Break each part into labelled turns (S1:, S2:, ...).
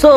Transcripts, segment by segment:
S1: So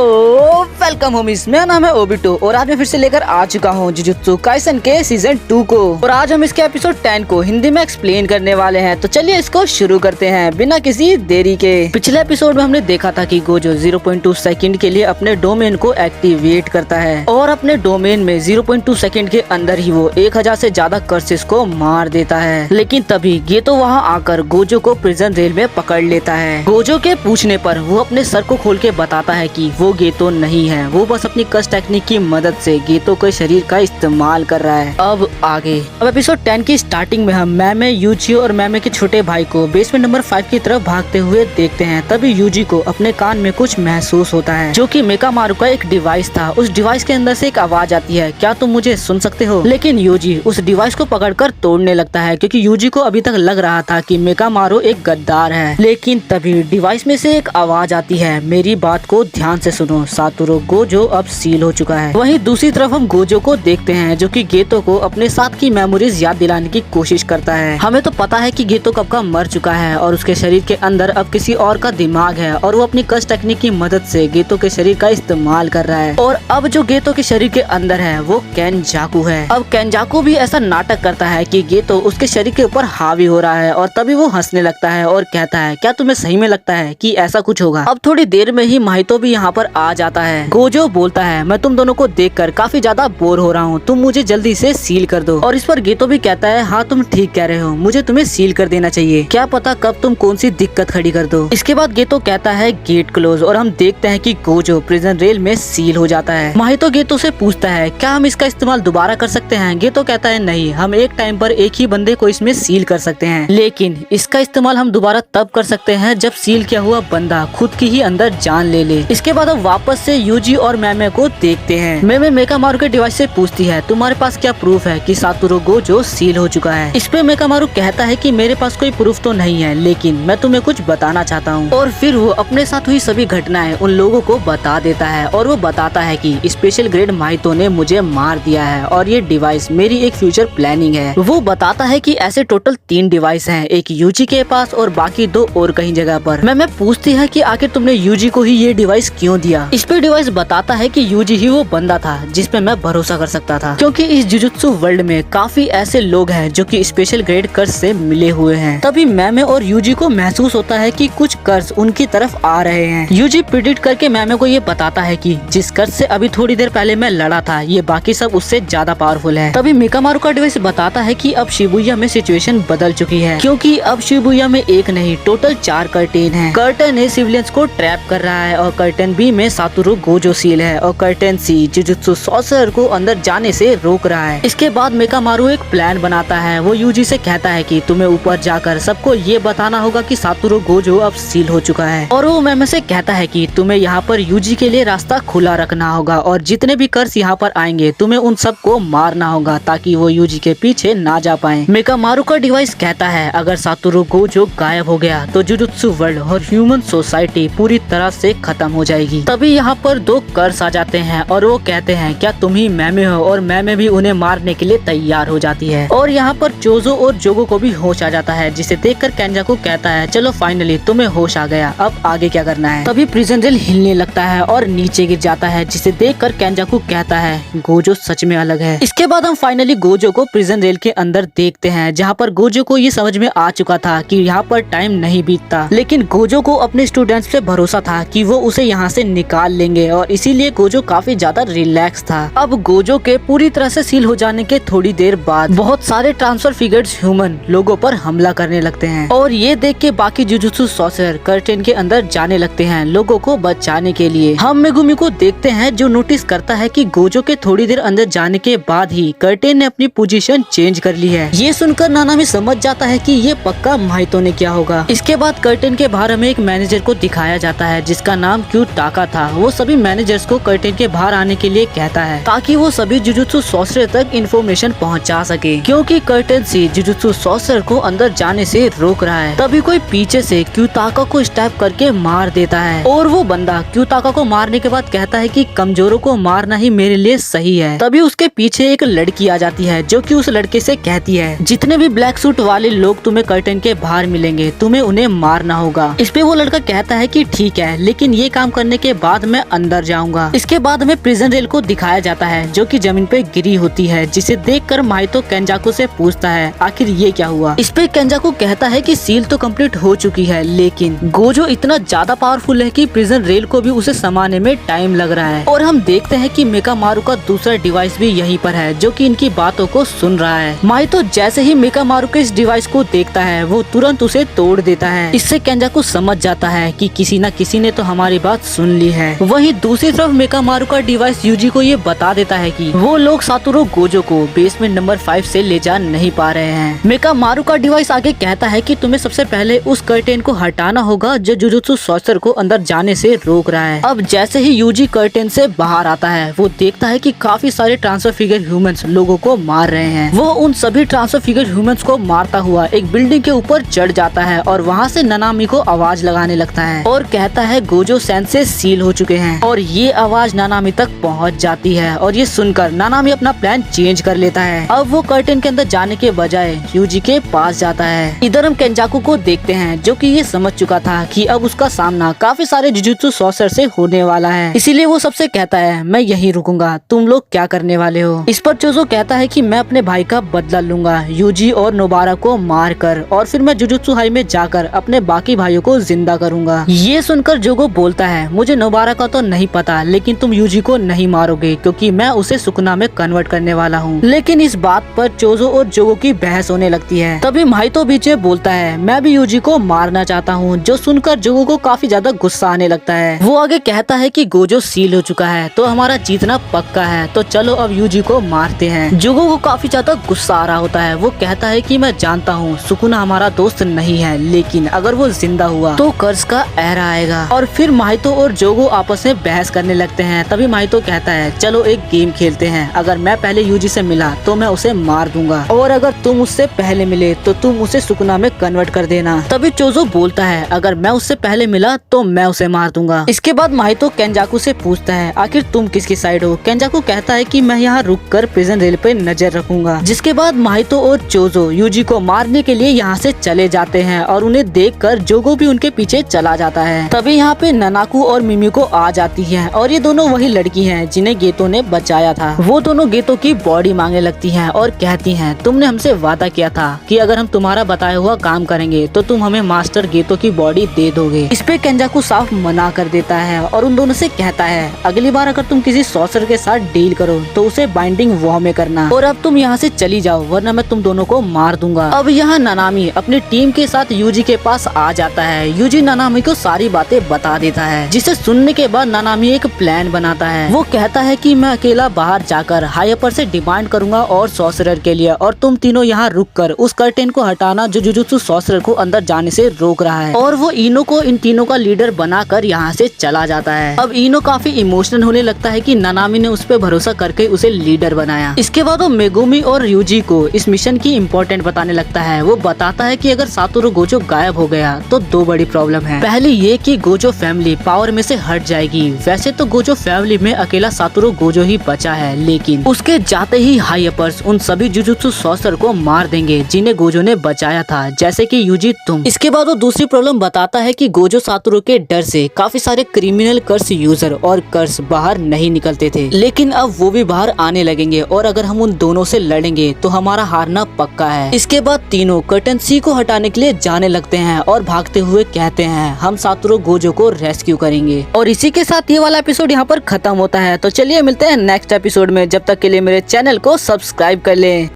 S1: welcome homies, मेरा नाम है ओबिटो और आज मैं फिर से लेकर आ चुका हूँ जुजुत्सु काइसन के सीजन 2 को। और आज हम इसके एपिसोड 10 को हिंदी में एक्सप्लेन करने वाले हैं। तो चलिए इसको शुरू करते हैं बिना किसी देरी के। पिछले एपिसोड में हमने देखा था कि गोजो 0.2 सेकंड के लिए अपने डोमेन को एक्टिवेट करता है और अपने डोमेन में 0.2 सेकंड के अंदर ही वो 1000 से ज्यादा कर्सेस को मार देता है। लेकिन तभी गेतो वहाँ आकर गोजो को प्रिजन रेल में पकड़ लेता है। गोजो के पूछने पर वो अपने सर को खोल के बताता है कि वो गेतो नहीं है, वो बस अपनी कस टेक्निक की मदद से गेतो के शरीर का इस्तेमाल कर रहा है। अब आगे एपिसोड 10 की स्टार्टिंग में हम मैमे, यूजियो और मैमे के छोटे भाई को बेसमेंट नंबर 5 की तरफ भागते हुए देखते हैं। तभी यूजी को अपने कान में कुछ महसूस होता है जो कि मेकामारू का एक डिवाइस था। उस डिवाइस के अंदर से एक आवाज आती है, क्या तुम मुझे सुन सकते हो? लेकिन यूजी उस डिवाइस को पकड़कर तोड़ने लगता है क्योंकि यूजी को अभी तक लग रहा था कि मेकामारू एक गद्दार है। लेकिन तभी डिवाइस में से एक आवाज आती है, मेरी बात को ध्यान से सुनो सातोरू, गोजो अब सील हो चुका है। वहीं दूसरी तरफ हम गोजो को देखते हैं जो कि गेतो को अपने साथ की मेमोरीज याद दिलाने की कोशिश करता है। हमें तो पता है कि गेतो कब का मर चुका है और उसके शरीर के अंदर अब किसी और का दिमाग है और वो अपनी कस टेक्निक की मदद से गेतो के शरीर का इस्तेमाल कर रहा है। और अब जो गेतो के शरीर के अंदर है वो केनजाकू है। अब केनजाकू भी ऐसा नाटक करता है कि गेतो उसके शरीर के ऊपर हावी हो रहा है और तभी वो हंसने लगता है और कहता है, क्या तुम्हें सही में लगता है कि ऐसा कुछ होगा? अब थोड़ी देर में ही माहितो भी यहाँ पर आ जाता है। गोजो बोलता है, मैं तुम दोनों को देखकर काफी ज्यादा बोर हो रहा हूँ, तुम मुझे जल्दी से सील कर दो। और इस पर गेतो भी कहता है, हाँ तुम ठीक कह रहे हो, मुझे तुम्हें सील कर देना चाहिए, क्या पता कब तुम कौन सी दिक्कत खड़ी कर दो। इसके बाद गेतो कहता है गेट क्लोज और हम देखते हैं कि गोजो प्रिजन रेल में सील हो जाता है। माहितो गेतो से पूछता है, क्या हम इसका इस्तेमाल दोबारा कर सकते हैं? गेतो कहता है, नहीं, हम एक टाइम पर एक ही बंदे को इसमें सील कर सकते हैं, लेकिन इसका इस्तेमाल हम दोबारा तब कर सकते हैं जब सील किया हुआ बंदा खुद की ही अंदर जान ले ले। इसके बाद हम वापस से यूजी और मैमे को देखते हैं। मैमे मेकामारू के डिवाइस से पूछती है, तुम्हारे पास क्या प्रूफ है कि सातोरू गोजो सील हो चुका है? इस पे मेकामारू कहता है कि मेरे पास कोई प्रूफ तो नहीं है, लेकिन मैं तुम्हें कुछ बताना चाहता हूँ। और फिर वो अपने साथ हुई सभी घटनाएं उन लोगों को बता देता है और वो बताता है कि स्पेशल ग्रेड माहितो ने मुझे मार दिया है और ये डिवाइस मेरी एक फ्यूचर प्लानिंग है। वो बताता है कि ऐसे टोटल 3 डिवाइस हैं, एक यूजी के पास और बाकी 2 और कहीं जगह पर। मैमे पूछती है कि आखिर तुमने यूजी को ही ये डिवाइस क्यों दिया? इस पे डिवाइस बताता है कि यूजी ही वो बंदा था जिस पे मैं भरोसा कर सकता था, क्योंकि इस जुजुत्सु वर्ल्ड में काफी ऐसे लोग हैं जो कि स्पेशल ग्रेड कर्स से मिले हुए हैं। तभी मैमे और यूजी को महसूस होता है कि कुछ कर्स उनकी तरफ आ रहे हैं। यूजी प्रिडिक्ट करके मैमे को ये बताता है कि जिस कर्स से अभी थोड़ी देर पहले मैं लड़ा था, ये बाकी सब उससे ज्यादा पावरफुल है। तभी मेकामारू का डिवाइस बताता है कि अब शिबुया में सिचुएशन बदल चुकी है, क्योंकि अब शिबुया में एक नहीं टोटल 4 कर्टेन है। कर्टन ए सिविलियंस को ट्रैप कर रहा है और कर्टन बी में सातोरू गोजो सील है और कर्टन सी जुजुत्सु सॉर्सरर को अंदर जाने से रोक रहा है। इसके बाद मेकामारू एक प्लान बनाता है। वो यूजी से कहता है कि तुम्हें ऊपर जाकर सबको ये बताना होगा कि सातोरू गोजो अब सील हो चुका है। और वो मैमे से कहता है कि तुम्हें यहाँ पर यूजी के लिए रास्ता खुला रखना होगा और जितने भी कर्स यहाँ पर आएंगे तुम्हें उन सबको मारना होगा ताकि वो यूजी के पीछे ना जा पाए। मेकामारू का डिवाइस कहता है, अगर सातोरू गोजो गायब हो गया तो जुजुत्सु वर्ल्ड और ह्यूमन सोसाइटी पूरी तरह से खत्म हो जाएगी। तभी यहाँ पर 2 कर्स आ जाते हैं और वो कहते हैं, क्या तुम ही मैमे हो? और मैमे भी उन्हें मारने के लिए तैयार हो जाती है। और यहाँ पर चोजो और जोगो को भी होश आ जाता है, जिसे देखकर केंजाकू कहता है, चलो फाइनली तुम्हें होश आ गया, अब आगे क्या करना है? तभी प्रिजन रेल हिलने लगता है और नीचे गिर जाता है, जिसे देखकर केंजाकू कहता है, गोजो सच में अलग है। इसके बाद हम फाइनली गोजो को प्रिजन रेल के अंदर देखते हैं, जहाँ पर गोजो को ये समझ में आ चुका था कि यहाँ पर टाइम नहीं बीतता, लेकिन गोजो को अपने स्टूडेंट्स पे भरोसा था कि वो उसे यहाँ से निकाल लेंगे और इसीलिए गोजो काफी ज्यादा रिलैक्स था। अब गोजो के पूरी तरह से सील हो जाने के थोड़ी देर बाद बहुत सारे ट्रांसफर फिगर्स ह्यूमन लोगों पर हमला करने लगते हैं और ये देख के बाकी जुजुत्सु सॉर्सरर कर्टेन के अंदर जाने लगते हैं लोगों को बचाने के लिए। हम मेगुमी को देखते हैं जो नोटिस करता है कि गोजो के थोड़ी देर अंदर जाने के बाद ही कर्टेन ने अपनी पोजीशन चेंज कर ली है। ये सुनकर नानामी समझ जाता है कि ये पक्का माहितो ने क्या होगा। इसके बाद कर्टेन के बाहर हमें एक मैनेजर को दिखाया जाता है जिसका नाम क्यूटाका था। वो सभी मैनेजर्स को कर्टेन के बाहर आने के लिए कहता है ताकि वो सभी जुजुत्सु सॉर्सरर तक इन्फॉर्मेशन पहुंचा सके, क्योंकि कर्टेन सी जुजुत्सु सॉर्सरर को अंदर जाने से रोक रहा है। तभी कोई पीछे से क्यूटाका को स्टैप करके मार देता है और वो बंदा क्यूटाका को मारने के बाद कहता है कि कमजोरों को मारना ही मेरे लिए सही है। तभी उसके पीछे एक लड़की आ जाती है जो कि उस लड़के से कहती है, जितने भी ब्लैक सूट वाले लोग तुम्हें कर्टेन के बाहर मिलेंगे तुम्हें उन्हें मारना होगा। इस पे वो लड़का कहता है कि ठीक है, लेकिन ये काम करने के बाद मैं अंदर अंदर जाऊंगा। इसके बाद हमें प्रिजन रेल को दिखाया जाता है जो कि जमीन पे गिरी होती है, जिसे देखकर माहितो केंजाकू से पूछता है आखिर ये क्या हुआ। इस पे केंजाकू कहता है कि सील तो कंप्लीट हो चुकी है, लेकिन गोजो इतना ज्यादा पावरफुल है कि प्रिजन रेल को भी उसे समाने में टाइम लग रहा है। और हम देखते हैं कि मेकामारू का दूसरा डिवाइस भी यहीं पर है जो कि इनकी बातों को सुन रहा है। माहितो जैसे ही मेकामारू के इस डिवाइस को देखता है वो तुरंत उसे तोड़ देता है। इससे केंजाकू समझ जाता है कि किसी न किसी ने तो हमारी बात सुन ली है। वहीं दूसरी तरफ मेकामारू का डिवाइस यूजी को ये बता देता है कि वो लोग सातोरू गोजो को बेसमेंट नंबर 5 से ले जा नहीं पा रहे हैं। मेकामारू का डिवाइस आगे कहता है कि तुम्हें सबसे पहले उस कर्टेन को हटाना होगा जो जुजुत्सु सॉर्सर को अंदर जाने से रोक रहा है। अब जैसे ही यूजी कर्टेन से बाहर आता है वो देखता है कि काफी सारे ट्रांसफर फिगर ह्यूमंस लोगों को मार रहे हैं। वो उन सभी ट्रांसफर फिगर ह्यूमंस को मारता हुआ एक बिल्डिंग के ऊपर चढ़ जाता है और वहाँ से नानामी को आवाज लगाने लगता है और कहता है गोजो सेंसे सील हो चुके हैं। और ये आवाज नानामी तक पहुँच जाती है और ये सुनकर नानामी अपना प्लान चेंज कर लेता है। अब वो कर्टेन के अंदर जाने के बजाय यूजी के पास जाता है। इधर हम केंजाकू को देखते हैं जो कि ये समझ चुका था कि अब उसका सामना काफी सारे जुजुत्सु सॉर्सर से होने वाला है, इसीलिए वो सबसे कहता है मैं यहीं रुकूंगा, तुम लोग क्या करने वाले हो। इस पर चोजो कहता है कि मैं अपने भाई का बदला लूंगा यूजी और नोबारा को मार कर, और फिर मैं जुजुत्सु हाई में जाकर अपने बाकी भाइयों को जिंदा करूंगा। ये सुनकर जोगो बोलता है मुझे नोबारा का तो नहीं पता, लेकिन तुम यूजी को नहीं मारोगे क्योंकि मैं उसे सुकुना में कन्वर्ट करने वाला हूँ। लेकिन इस बात पर चोजो और जोगो की बहस होने लगती है। तभी माहितो बीच में बोलता है मैं भी यूजी को मारना चाहता हूँ, जो सुनकर जोगो को काफी ज्यादा गुस्सा आने लगता है। वो आगे कहता है कि गोजो सील हो चुका है तो हमारा जीतना पक्का है, तो चलो अब यूजी को मारते हैं। जोगो को काफी ज्यादा गुस्सा आ रहा होता है। वो कहता है कि मैं जानता हूँ सुकुना हमारा दोस्त नहीं है, लेकिन अगर वो जिंदा हुआ तो कर्ज का एरा आएगा। और फिर माहितो और जोगो आपस में बहस करने लगते हैं। तभी माहितो कहता है चलो एक गेम खेलते हैं, अगर मैं पहले यूजी से मिला तो मैं उसे मार दूंगा, और अगर तुम उससे पहले मिले तो तुम उसे सुकुना में कन्वर्ट कर देना। तभी चोजो बोलता है अगर मैं उससे पहले मिला तो मैं उसे मार दूंगा। इसके बाद माहितो केंजाकू से पूछता है आखिर तुम किसकी साइड हो। केंजाकू कहता है कि मैं यहाँ रुककर प्रिजन रेल पे नजर रखूंगा। जिसके बाद माहितो और चोजो यूजी को मारने के लिए यहाँ से चले जाते हैं और उन्हें देखकर जोगो भी उनके पीछे चला जाता है। तभी यहाँ पे ननाकू और मिमिको आ जाती है और ये दोनों वही लड़की हैं जिन्हें गेतो ने बचाया था। वो दोनों गेतो की बॉडी मांगने लगती हैं और कहती हैं तुमने हमसे वादा किया था कि अगर हम तुम्हारा बताया हुआ काम करेंगे तो तुम हमें मास्टर गेतो की बॉडी दे दोगे। इस पे केंजाकू साफ मना कर देता है और उन दोनों से कहता है अगली बार अगर तुम किसी सॉर्सर के साथ डील करो तो उसे बाइंडिंग वॉर में करना, और अब तुम यहाँ से चली जाओ वरना मैं तुम दोनों को मार दूंगा। अब यहाँ नानामी अपनी टीम के साथ यूजी के पास आ जाता है। यूजी नानामी को सारी बातें बता देता है, जिसे सुनने के बाद नानामी एक प्लान बनाता है। वो कहता है कि मैं अकेला बाहर जाकर हाईपर से डिमांड करूंगा और सॉर्सरर के लिए, और तुम तीनों यहाँ रुककर उस कर्टेन को हटाना जो जुजुत्सु सॉर्सरर को अंदर जाने से रोक रहा है। और वो इनो को इन तीनों का लीडर बनाकर यहाँ से चला जाता है। अब इनो काफी इमोशनल होने लगता है कि नानामी ने उस पर भरोसा करके उसे लीडर बनाया। इसके बाद वो मेगुमी और यूजी को इस मिशन की इम्पोर्टेंट बताने लगता है। वो बताता है कि अगर सातोरू गोजो गायब हो गया तो दो बड़ी प्रॉब्लम है। पहली ये कि गोजो फैमिली पावर में से हट जाएगी। वैसे तो गोजो फैमिली में अकेला सातोरू गोजो ही बचा है, लेकिन उसके जाते ही हाईपर्स उन सभी जुजुत्सु सॉर्सर को मार देंगे जिन्हें गोजो ने बचाया था, जैसे कि यूजी तुम। इसके बाद वो दूसरी प्रॉब्लम बताता है कि गोजो सातोरू के डर से काफी सारे क्रिमिनल कर्स यूजर और कर्स बाहर नहीं निकलते थे, लेकिन अब वो भी बाहर आने लगेंगे और अगर हम उन दोनों से लड़ेंगे तो हमारा हारना पक्का है। इसके बाद तीनों कर्टन सी को हटाने के लिए जाने लगते हैं और भागते हुए कहते हैं हम सातोरू गोजो को रेस्क्यू करेंगे। और इसी के साथ ये वाला एपिसोड यहाँ पर खत्म होता है। तो चलिए मिलते हैं नेक्स्ट एपिसोड में, जब तक के लिए मेरे चैनल को सब्सक्राइब कर लें।